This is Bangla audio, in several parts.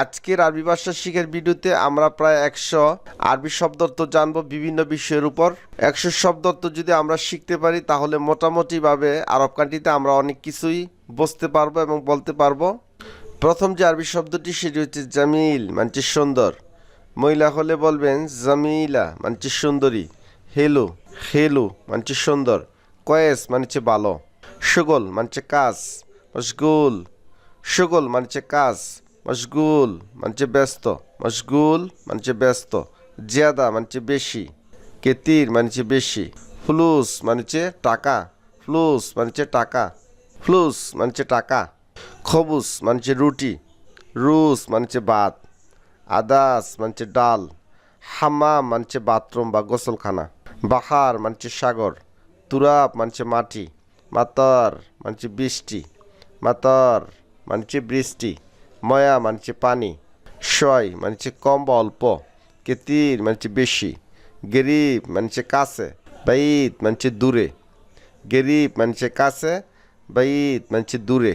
আজকের আরবি ভাষা শিখার ভিডিওতে আমরা প্রায় 100 আরবি শব্দার্থ জানবো বিভিন্ন বিষয়ের উপর। 100 শব্দার্থ যদি আমরা শিখতে পারি তাহলে মোটামুটিভাবে আরব কান্ট্রিতে আমরা অনেক কিছুই বুঝতে পারবো এবং বলতে পারবো। প্রথম যে আরবি শব্দটি সেটি হচ্ছে জামিল, মানছে সুন্দর। মহিলা হলে বলবেন জামিলা, মানছে সুন্দরী। হেলো, হেলো মানছে সুন্দর। কয়েস মানছে ভালো। শুগল মানছে কাজ। মশগুল, শুগল মানছে কাজ। মশগুল মানছে ব্যস্ত। মশগুল মানছে ব্যস্ত। জিয়াদা মানছে বেশি। কেতির মানছে বেশি। ফ্লুস মানছে টাকা। ফ্লুস মানছে টাকা। ফ্লুস মানছে টাকা। খবুস মানছে রুটি। রুস মানছে ভাত। আদাস মানছে ডাল। হাম্মাম মানছে বাথরুম বা গোসলখানা। বাহার মানছে সাগর। তুরাব মানছে মাটি। মাতর মানছে বৃষ্টি। মাতর মানছে বৃষ্টি। ময়া মানছে পানি। শয় মানছে কম বা অল্প। কেতির মানছে বেশি। গরিব মানছে কাছে। বাইত মানছে দূরে। গরিব মানছে কাছে। বাইত মানছে দূরে।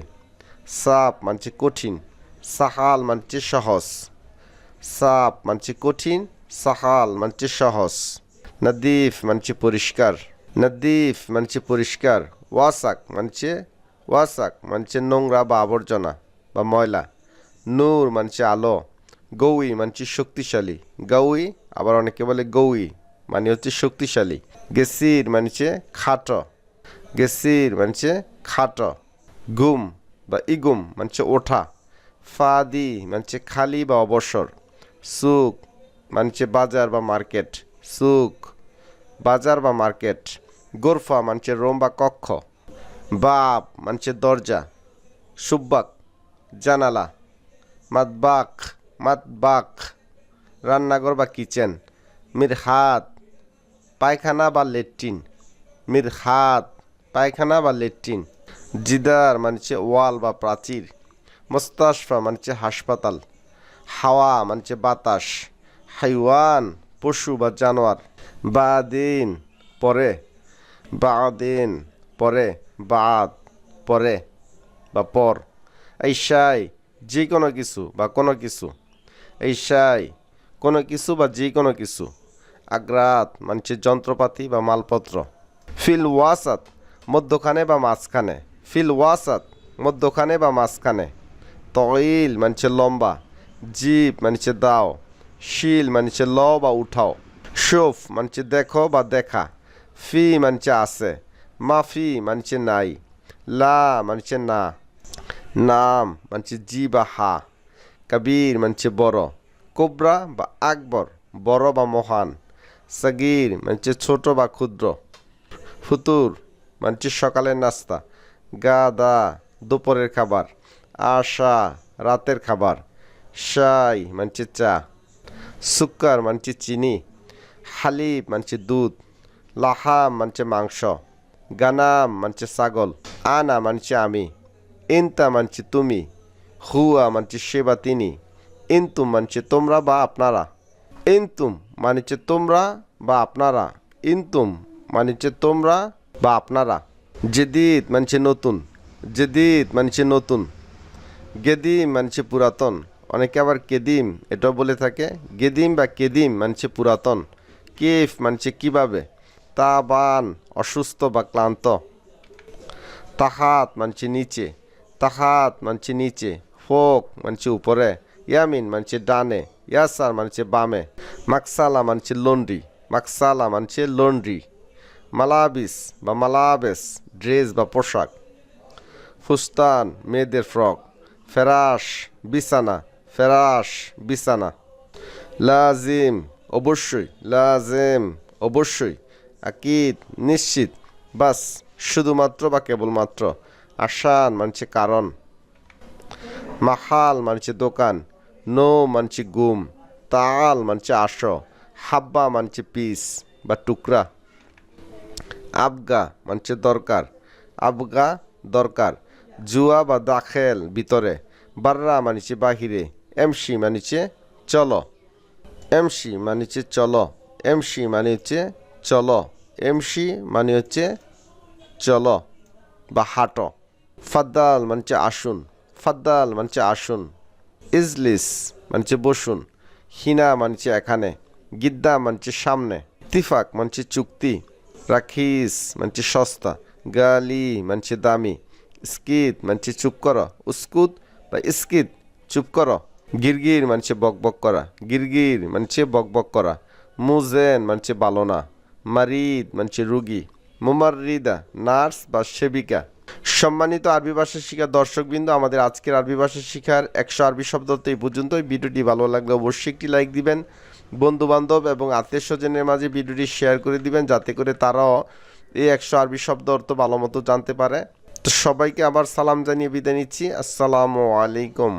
সাপ মানছে কঠিন। সাহাল মানছে সহজ। সাপ মানছে কঠিন। সাহাল মানছে সহজ। নদীফ মানছে পরিষ্কার। নদীফ মানছে পরিষ্কার। ওয়াসাক মানছে নোংরা বা আবর্জনা বা ময়লা। নূর মানছে আলো। গৌই মানছে শক্তিশালী। গৌই আবার অনেকে বলে গৌই মানে হচ্ছে শক্তিশালী। গেসির মানছে খাটো। গেসির মানছে খাটো। গুম বা ইগুম মানছে ওঠা। ফাদি মানছে খালি বা অবসর। সুক মানছে বাজার বা মার্কেট। সুক বাজার বা মার্কেট। গোরফা মানছে রুম বা কক্ষ। বাপ মানছে দরজা। সুব্বাক জানালা। মাতবাক রান্নাঘর বা কিচেন। মিরহাত পায়খানা বা লেট্রিন। মিরহাত পায়খানা বা লেট্রিন। জিদার মানছে ওয়াল বা প্রাচীর। মুস্তাশফা মানছে হাসপাতাল। হাওয়া মানছে বাতাস। হাইওয়ান পশু বা জানোয়ার। বাদিন পরে। বাদিন পরে। বাদ পরে বা পর। ঈশাই যে কোনো কিছু বা কোনো কিছু। ঈশাই কোনো কিছু বা যে কোনো কিছু। আগ্রাত মানছে যন্ত্রপাতি বা মালপত্র। ফিল ওয়াসাত মধ্যখানে বা মাঝখানে। ফিল ওয়াসাত মধ্যখানে বা মাঝখানে। তইল মানছে লম্বা। জিপ মানছে দাও। শিল মানছে ল বা উঠাও। শোফ মানছে দেখো বা দেখা। ফি মানছে আছে। মাফি মানছে নাই। লা মানছে না। নাম মানছে জি বা হা। কবির মানছে বড়। কোবরা বা আকবর বড় বা মহান। সাগির মানছে ছোট বা ক্ষুদ্র। ফুতুর মানছে সকালের নাস্তা। গাদা দুপুরের খাবার। আশা রাতের খাবার। শাই মানছে চা। সুক্কার মানছে চিনি। হালিব মানছে দুধ। লাহাম মানছে মাংস। গানাম মানছে ছাগল। আনা মানছে আমি। ইনতা মানছে তুমি। হুয়া মানছে সে বা তিনি। ইনতুম মানছে তোমরা বা আপনারা। ইনতুম মানছে তোমরা বা আপনারা। ইনতুম মানছে তোমরা বা আপনারা। জেদিদ মানছে নতুন। জেদিদ মানছে নতুন। গেদিম মানছে পুরাতন। অনেকে আবার কেদিম এটাও বলে থাকে। গেদিম বা কেদিম মানছে পুরাতন। কেফ মানছে কিভাবে। তাবান অসুস্থ বা ক্লান্ত। তাহাত মানছে নিচে। তাহাত মানছে নিচে। ফোক মানছে উপরে। ইয়ামিন মানছে ডানে। ইয়াসার মানছে বামে। মাকসালা মানছে লন্ড্রি। মাকসালা মানছে লন্ড্রি। মালাবিস বা মালাবেস ড্রেস বা পোশাক। ফুস্তান মেয়েদের ফ্রক। ফেরাশ বিছানা। ফেরাশ বিছানা। লাজিম অবশ্যই। লাজেম অবশ্যই। আকিদ নিশ্চিত। বাস শুধুমাত্র বা কেবলমাত্র। আসান মানছে কারণ। মাহাল মানছে দোকান। নো মানছে গুম। তাল মানছে আসো। হাব্বা মানছে পিস বা টুকরা। আবগা মানছে দরকার। আবগা দরকার। জুয়া বা দাখেল ভিতরে। বাররা মানছে বাহিরে। এমসি মানছে চলো। এমসি মানে হচ্ছে চলো। এমসি মানে হচ্ছে চলো। এমসি মানে হচ্ছে চলো বা হাঁটো। ফাদ্দাল মানছে আসুন। ফাদ্দাল মানছে আসুন। ইজলিস মানে বসুন, হিনা মানে এখানে, গিদ্দা মানে সামনে, ইত্তিফাক মানে চুক্তি, রাখিস মানে সস্তা, গালি মানে দামি, স্কিত মানে চুপ করো, উস্কুত বা স্কিত চুপ করো, গিরগির মানে বকবক করা, গিরগির মানে বকবক করা, মুজেন মানে ভালো না, মারিদ মানে রুগী, মুমাররিদা নার্স বা সেবিকা। সম্মানিত আরবি ভাষা শিখার দর্শকবৃন্দ, আমাদের আজকের আরবি ভাষা শিখার 100 আরবি শব্দ তো এই পর্যন্ত। ভিডিওটি ভালো লাগলে অবশ্যই একটি লাইক দিবেন, বন্ধু বান্ধব এবং আত্মীয় স্বজনের মাঝে ভিডিওটি শেয়ার করে দিবেন, যাতে করে তারাও এই 100 আরবি শব্দ অর্থ ভালো মতো জানতে পারে। তো সবাইকে আবার সালাম জানিয়ে বিদায় নিচ্ছি। আসসালামু আলাইকুম।